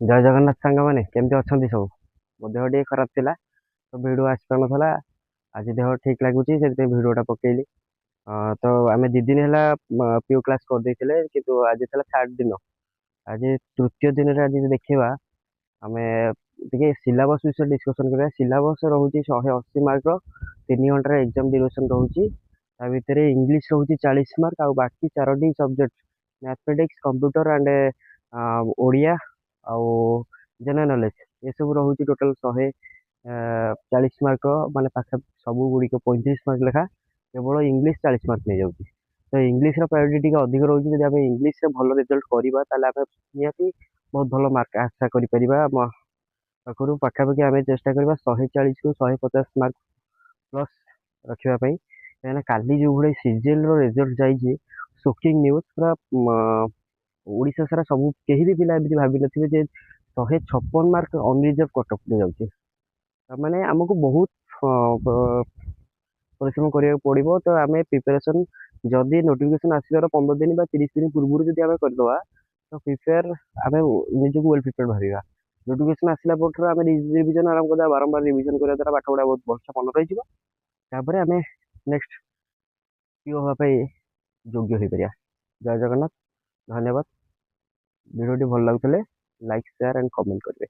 ଜୟ ଜଗନ୍ନାଥ ସାଙ୍ଗମାନେ କେମିତି ଅଛନ୍ତି ସବୁ। ମୋ ଦେହ ଟିକେ ଖରାପ ଥିଲା ତ ଭିଡ଼ିଓ ଆସିପାରୁନଥିଲା। ଆଜି ଦେହ ଠିକ୍ ଲାଗୁଛି ସେଥିପାଇଁ ଭିଡ଼ିଓଟା ପକେଇଲି। ତ ଆମେ 2 ଦିନ ହେଲା ପିଓ କ୍ଲାସ୍ କରିଦେଇଥିଲେ କିନ୍ତୁ ଆଜି ଥିଲା ଥାର୍ଡ ଦିନ। ଆଜି ତୃତୀୟ ଦିନରେ ଆଜି ଦେଖିବା ଆମେ ଟିକେ ସିଲାବସ୍ ବିଷୟରେ ଡିସ୍କସନ୍ କରିବା। ସିଲାବସ୍ ରହୁଛି 180 ମାର୍କର, 3 ଘଣ୍ଟାର ଏକ୍ଜାମ୍ ଡ୍ୟୁରେସନ୍ ରହୁଛି। ତା ଭିତରେ ଇଂଲିଶ ରହୁଛି 40 ମାର୍କ, ଆଉ ବାକି 4ଟି subject mathematics, computer and Odia ଆଉ ଜେନେରାଲ ନଲେଜ ଏସବୁ ରହୁଛି ଟୋଟାଲ 140 ମାର୍କ, ମାନେ ପାଖାପାଖି ସବୁ ଗୁଡ଼ିକ 35 ମାର୍କ ଲେଖା। କେବଳ ଇଂଲିଶ 40 ମାର୍କ ନେଇଯାଉଛି। ତ ଇଂଲିଶର ପ୍ରାୟୋରିଟି ଟିକେ ଅଧିକ ରହୁଛି। ଯଦି ଆମେ ଇଂଲିଶରେ ଭଲ ରେଜଲ୍ଟ କରିବା ତାହେଲେ ଆମେ ନିହାତି ବହୁତ ଭଲ ମାର୍କ ଆଶା କରିପାରିବା। ଆମ ପାଖରୁ ପାଖାପାଖି ଆମେ ଚେଷ୍ଟା କରିବା 140ରୁ 150 ମାର୍କ ପ୍ଲସ୍ ରଖିବା ପାଇଁ। କାହିଁକିନା କାଲି ଯେଉଁଭଳି ସିଜିଏଲର ରେଜଲ୍ଟ ଯାଇଛି, ଶୋକିଂ ନ୍ୟୁଜ୍ ପୁରା। ଓଡ଼ିଶା ସାରା ସବୁ କେହି ବି ପିଲା ଏମିତି ଭାବିନଥିବେ ଯେ 156 ମାର୍କ ଅନରିଜର୍ଭ କଟଅଫ୍ରେ ଯାଉଛି। ତାମାନେ ଆମକୁ ବହୁତ ପରିଶ୍ରମ କରିବାକୁ ପଡ଼ିବ। ତ ଆମେ ପ୍ରିପାରେସନ୍ ଯଦି ନୋଟିଫିକେସନ୍ ଆସିବାର 15 ଦିନ ବା 30 ଦିନ ପୂର୍ବରୁ ଯଦି ଆମେ କରିଦେବା ତ ପ୍ରିପେୟାର ଆମେ ନିଜକୁ ୱେଲ୍ ପ୍ରିପେୟାର ଭାବିବା। ନୋଟିଫିକେସନ୍ ଆସିଲା ପରଠାରୁ ଆମେ ରିଭିଜନ୍ ଆରମ୍ଭ କରିବା। ବାରମ୍ବାର ରିଭିଜନ୍ କରିବା ଦ୍ୱାରା ପାଠ ପଢ଼ା ବହୁତ ଭଲସେ ମନେ ରହିଯିବ। ତାପରେ ଆମେ ନେକ୍ସଟ ପିଓ ହେବା ପାଇଁ ଯୋଗ୍ୟ ହୋଇପାରିବା। ଜୟ ଜଗନ୍ନାଥ। ଧନ୍ୟବାଦ। ଭିଡ଼ିଓଟି ଭଲ ଲାଗୁଥିଲେ ଲାଇକ୍, ସେୟାର ଆଣ୍ଡ କମେଣ୍ଟ କରିବେ।